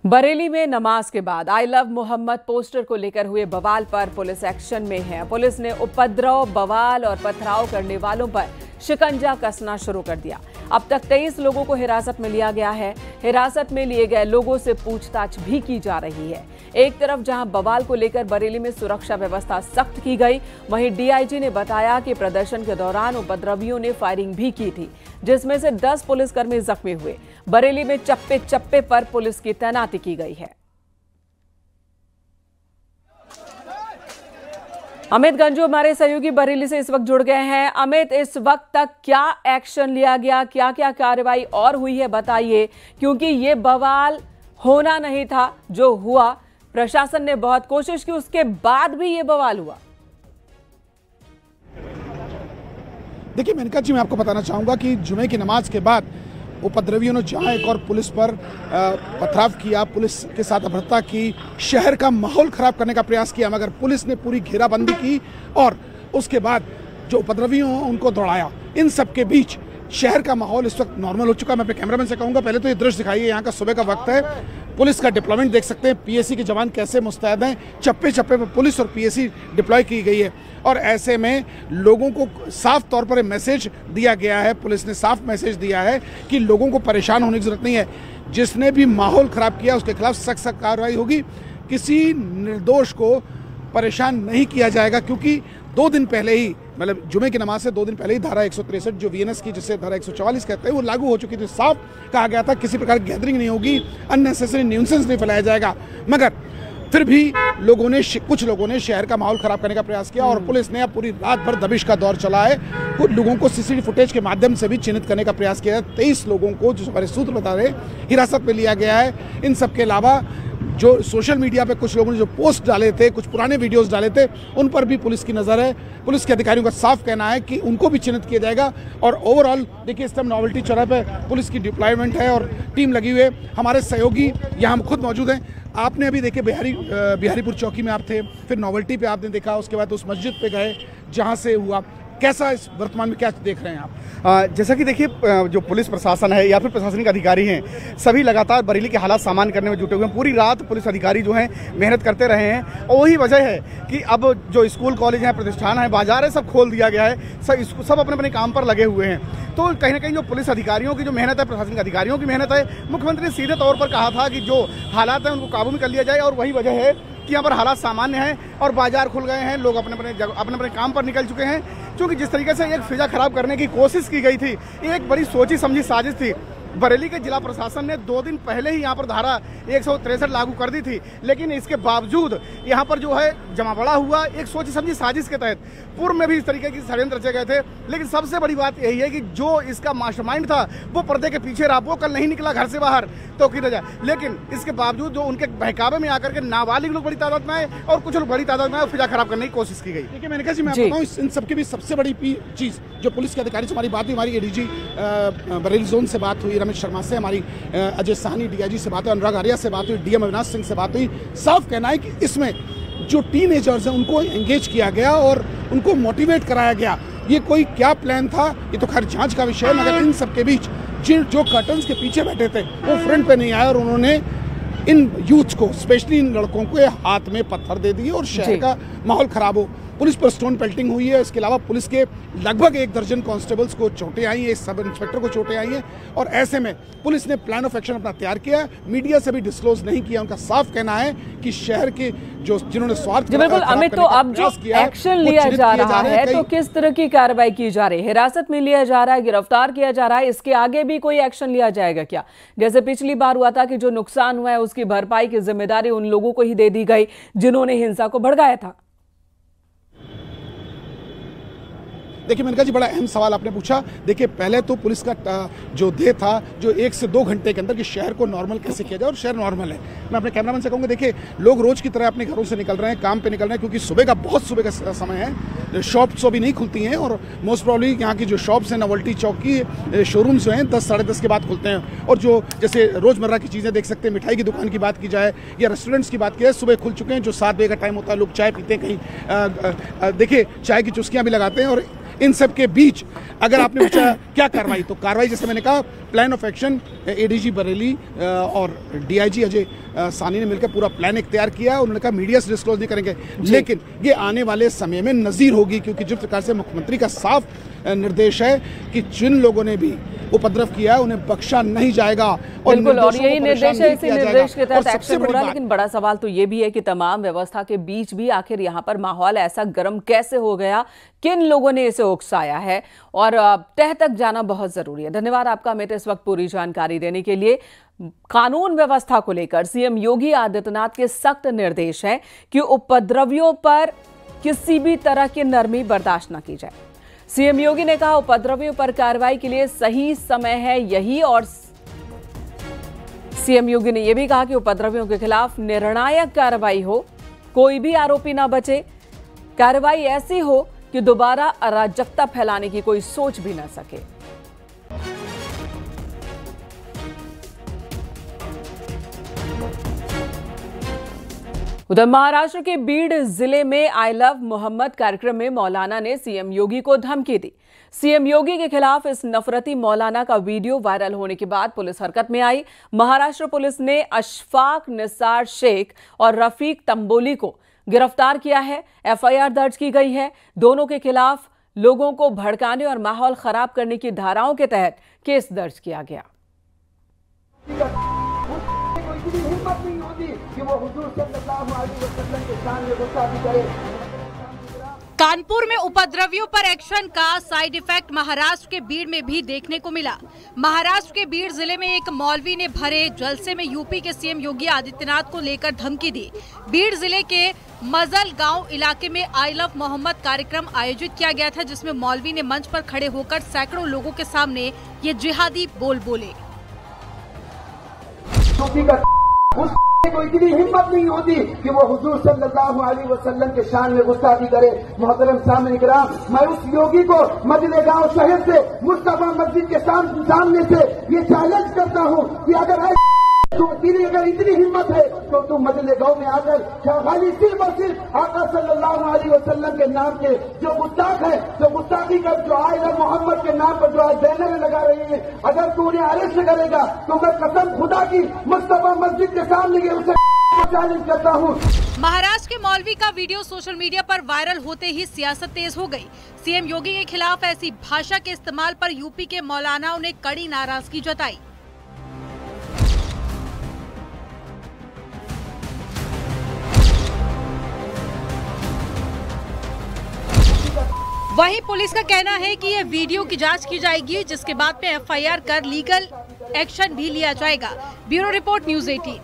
बरेली में नमाज के बाद आई लव मोहम्मद पोस्टर को लेकर हुए बवाल पर पुलिस एक्शन में है। पुलिस ने उपद्रव, बवाल और पथराव करने वालों पर शिकंजा कसना शुरू कर दिया। अब तक 23 लोगों को हिरासत में लिया गया है। हिरासत में लिए गए लोगों से पूछताछ भी की जा रही है। एक तरफ जहां बवाल को लेकर बरेली में सुरक्षा व्यवस्था सख्त की गई, वहीं डीआईजी ने बताया कि प्रदर्शन के दौरान उपद्रवियों ने फायरिंग भी की थी, जिसमें से 10 पुलिसकर्मी जख्मी हुए। बरेली में चप्पे चप्पे पर पुलिस की तैनाती की गई है। अमित गंजू हमारे सहयोगी बरेली से इस वक्त जुड़ गए हैं। अमित, इस वक्त तक क्या एक्शन लिया गया, क्या क्या कार्रवाई और हुई है बताइए, क्योंकि ये बवाल होना नहीं था जो हुआ। प्रशासन ने बहुत कोशिश की, उसके बाद भी ये बवाल हुआ। देखिए मेनका जी, मैं आपको बताना चाहूंगा कि जुमे की नमाज के बाद उपद्रवियों ने जहां एक और पुलिस पर पथराव किया, पुलिस के साथ अभद्रता की, शहर का माहौल खराब करने का प्रयास किया, मगर पुलिस ने पूरी घेराबंदी की और उसके बाद जो उपद्रवियों उनको दौड़ाया। इन सब के बीच शहर का माहौल इस वक्त नॉर्मल हो चुका है। मैं अपने कैमरामैन से कहूंगा पहले तो ये दृश्य दिखाइए, यहाँ का सुबह का वक्त है, पुलिस का डिप्लॉयमेंट देख सकते हैं, पीएसी के जवान कैसे मुस्तैद हैं, चप्पे चप्पे पर पुलिस और पीएसी डिप्लॉय की गई है। और ऐसे में लोगों को साफ तौर पर मैसेज दिया गया है, पुलिस ने साफ मैसेज दिया है कि लोगों को परेशान होने की जरूरत नहीं है। जिसने भी माहौल खराब किया उसके खिलाफ सख्त सख्त कार्रवाई होगी। किसी निर्दोष को परेशान नहीं किया जाएगा, क्योंकि 2 दिन पहले ही, मतलब जुमे की नमाज से 2 दिन पहले ही धारा 163 जो वीएनएस की, जिसे धारा 144 कहते हैं, वो लागू हो चुकी थी। साफ कहा गया था किसी प्रकार की गैदरिंग नहीं होगी, अननेसेसरी न्यूसेंस नहीं फैलाया जाएगा। मगर फिर भी कुछ लोगों ने शहर का माहौल खराब करने का प्रयास किया और पुलिस ने अब पूरी रात भर दबिश का दौर चला है। कुछ लोगों को सीसीटीवी फुटेज के माध्यम से भी चिन्हित करने का प्रयास किया है। 23 लोगों को, जो हमारे सूत्र बता रहे, हिरासत में लिया गया है। इन सब के अलावा जो सोशल मीडिया पे कुछ लोगों ने जो पोस्ट डाले थे, कुछ पुराने वीडियोस डाले थे, उन पर भी पुलिस की नज़र है। पुलिस के अधिकारियों का साफ कहना है कि उनको भी चिन्हित किया जाएगा। और ओवरऑल देखिए, इस टाइम नोवेल्टी चौराहे पे पुलिस की डिप्लॉयमेंट है और टीम लगी हुई है। हमारे सहयोगी यहाँ खुद मौजूद हैं। आपने अभी देखे बिहारीपुर चौकी में आप थे, फिर नोवेल्टी पे आपने देखा, उसके बाद उस मस्जिद पे गए जहाँ से हुआ। कैसा इस वर्तमान में क्या देख रहे हैं आप? जैसा कि देखिए, जो पुलिस प्रशासन है या फिर प्रशासनिक अधिकारी हैं, सभी लगातार बरेली के हालात सामान्य करने में जुटे हुए हैं। पूरी रात पुलिस अधिकारी जो हैं मेहनत करते रहे हैं और वही वजह है कि अब जो स्कूल, कॉलेज हैं, प्रतिष्ठान है, बाजार है, सब खोल दिया गया है। सब अपने अपने काम पर लगे हुए हैं। तो कहीं ना कहीं जो पुलिस अधिकारियों की जो मेहनत है, प्रशासनिक अधिकारियों की मेहनत है, मुख्यमंत्री ने सीधे तौर पर कहा था कि जो हालात हैं उनको काबू में कर लिया जाए। और वही वजह है कि यहाँ पर हालात सामान्य हैं और बाजार खुल गए हैं, लोग अपने अपने काम पर निकल चुके हैं। क्योंकि जिस तरीके से एक फिजा खराब करने की कोशिश की गई थी, एक बड़ी सोची समझी साजिश थी। बरेली के जिला प्रशासन ने 2 दिन पहले ही यहाँ पर धारा 163 लागू कर दी थी, लेकिन इसके बावजूद यहाँ पर जो है जमावड़ा हुआ एक सोची समझी साजिश के तहत। पूर्व में भी इस तरीके की षड्यंत्र रचे गए थे, लेकिन सबसे बड़ी बात यही है कि जो इसका मास्टरमाइंड था वो पर्दे के पीछे रहा, वो कल नहीं निकला घर से बाहर तो की वजह। लेकिन इसके बावजूद जो उनके बहकावे में आकर के नाबालिग लोग बड़ी तादाद में आए और कुछ लोग बड़ी तादाद में आए, फिजा खराब करने की कोशिश की गई। देखिए मैंने कहा जी, मैं बताऊँ इन सबके भी सबसे बड़ी चीज़ जो पुलिस के अधिकारी से हमारी बात हुई, हमारी एडीजी बरेली जोन से बात हुई, रमेश शर्मा से, हमारी अजय साहनी डीआईजी से बात हुई, अनुराग आर्या से बात हुई, डीएम अविनाश सिंह से बात हुई। साफ कहना है कि इसमें जो टीनेजर्स हैं उनको एंगेज किया गया और उनको मोटिवेट कराया गया। ये कोई क्या प्लान था, ये तो खैर जांच का विषय है, मगर इन सब के बीच जो कर्टन्स के पीछे बैठे थे वो फ्रंट पे नहीं आए और उन्होंने इन यूथ को, स्पेशली इन लड़कों को, हाथ में पत्थर दे दिए और शहर का माहौल खराब हो। पुलिस पर स्टोन पेल्टिंग हुई है। इसके अलावा पुलिस के लगभग 1 दर्जन कांस्टेबल्स को चोटें आई हैं, सब इंस्पेक्टर को चोटें आई हैं। और ऐसे में पुलिस ने प्लान ऑफ एक्शन अपना तैयार किया, मीडिया से भी डिस्क्लोज नहीं किया। उनका साफ कहना है कि शहर के जिन्होंने स्वार्थ, बिल्कुल अमित, तो अब जो एक्शन लिया जा रहा है तो किस तरह की कार्रवाई की जा रही है? हिरासत में लिया जा रहा है, गिरफ्तार किया जा रहा है, इसके आगे भी कोई एक्शन लिया जाएगा क्या? जैसे पिछली बार हुआ था कि जो नुकसान हुआ है उसकी भरपाई की जिम्मेदारी उन लोगों को ही दे दी गई जिन्होंने हिंसा को भड़काया था। देखिए मेनका जी, बड़ा अहम सवाल आपने पूछा। देखिए पहले तो पुलिस का जो ध्येय था जो 1 से 2 घंटे के अंदर कि शहर को नॉर्मल कैसे किया जाए, और शहर नॉर्मल है। मैं अपने कैमरामैन से कहूँगा, देखिए लोग रोज की तरह अपने घरों से निकल रहे हैं, काम पे निकल रहे हैं, क्योंकि सुबह का बहुत सुबह का समय है। शॉप्स अभी नहीं खुलती हैं और मोस्ट प्रॉब्ली यहाँ की जो शॉप्स हैं, नोवेल्टी चौक की शोरूम्स जो हैं 10 साढ़े 10 के बाद खुलते हैं। और जो जैसे रोज़मर्रा की चीज़ें देख सकते हैं, मिठाई की दुकान की बात की जाए या रेस्टोरेंट्स की बात की जाए, सुबह खुल चुके हैं। जो 7 बजे का टाइम होता है, लोग चाय पीते हैं, कहीं देखिए चाय की चुस्कियाँ भी लगाते हैं। और इन सब के बीच अगर आपने पूछा क्या कार्रवाई, तो कार्रवाई जैसे मैंने कहा plan of action ADG Bareilly और डीआईजी अजय सानी ने मिलकर पूरा प्लान एक तैयार किया है। उन्होंने कहा मीडिया से डिस्क्लोज नहीं करेंगे, लेकिन ये आने वाले समय में नजीर होगी, क्योंकि जिस प्रकार से मुख्यमंत्री का साफ निर्देश है कि जिन लोगों ने भी उपद्रव किया है उन्हें बख्शा नहीं जाएगा। और बिल्कुल, और यही निर्देश है, इसी निर्देश के तहत एक्शन हो रहा है। लेकिन बड़ा सवाल तो ये भी है कि तमाम व्यवस्था के बीच भी आखिर यहाँ पर माहौल ऐसा गर्म कैसे हो गया, किन लोगों ने इसे उकसाया है, और तह तक जाना बहुत जरूरी है। धन्यवाद आपका अमित, इस वक्त पूरी जानकारी देने के लिए। कानून व्यवस्था को लेकर सीएम योगी आदित्यनाथ के सख्त निर्देश है कि उपद्रवियों पर किसी भी तरह की नरमी बर्दाश्त न की जाए। सीएम योगी ने कहा उपद्रवियों पर कार्रवाई के लिए सही समय है यही, और सीएम योगी ने यह भी कहा कि उपद्रवियों के खिलाफ निर्णायक कार्रवाई हो, कोई भी आरोपी ना बचे, कार्रवाई ऐसी हो कि दोबारा अराजकता फैलाने की कोई सोच भी न सके। उधर महाराष्ट्र के बीड जिले में आई लव मोहम्मद कार्यक्रम में मौलाना ने सीएम योगी को धमकी दी। सीएम योगी के खिलाफ इस नफरती मौलाना का वीडियो वायरल होने के बाद पुलिस हरकत में आई। महाराष्ट्र पुलिस ने अशफाक निसार शेख और रफीक तंबोली को गिरफ्तार किया है। एफआईआर दर्ज की गई है। दोनों के खिलाफ लोगों को भड़काने और माहौल खराब करने की धाराओं के तहत केस दर्ज किया गया। हिम्मत नहीं होती कि वो हुजूर सल्लल्लाहु अलैहि वसल्लम के सामने गुस्सा भी करे। कानपुर में उपद्रवियों पर एक्शन का साइड इफेक्ट महाराष्ट्र के बीड़ में भी देखने को मिला। महाराष्ट्र के बीड़ जिले में एक मौलवी ने भरे जलसे में यूपी के सीएम योगी आदित्यनाथ को लेकर धमकी दी। बीड़ जिले के मजल गांव इलाके में आई लव मोहम्मद कार्यक्रम आयोजित किया गया था, जिसमें मौलवी ने मंच पर खड़े होकर सैकड़ों लोगों के सामने ये जिहादी बोल बोले। को इतनी हिम्मत नहीं होती कि वो हुजूर सल्लल्लाहु अलैहि वसल्लम के शान में गुस्ताखी करे। मोहतरम सामने किराम, मैं उस योगी को मजले गांव शहर से मुस्तफा मस्जिद के सामने से ये चैलेंज करता हूँ कि अगर तेरी अगर इतनी हिम्मत है तो तुम मजले गांव में आकर खाली सिर्फ और सिर्फ आका सल्लल्लाहु अलैहि वसल्लम के नाम के जो गुस्ताख है, जो गुस्ताखी का जो आई लव मोहम्मद के नाम पर जो आज बैनर लगा रहे हैं, अगर तू उन्हें अरेस्ट करेगा तो मैं कसम खुदा की मुस्तफा मस्जिद के सामने उसे चैलेंज करता हूँ। महाराष्ट्र के मौलवी का वीडियो सोशल मीडिया पर वायरल होते ही सियासत तेज हो गई। सीएम योगी के खिलाफ ऐसी भाषा के इस्तेमाल पर यूपी के मौलानाओं ने कड़ी नाराजगी जताई। वहीं पुलिस का कहना है कि यह वीडियो की जांच की जाएगी, जिसके बाद में एफआईआर कर लीगल एक्शन भी लिया जाएगा। Bureau report, news 18।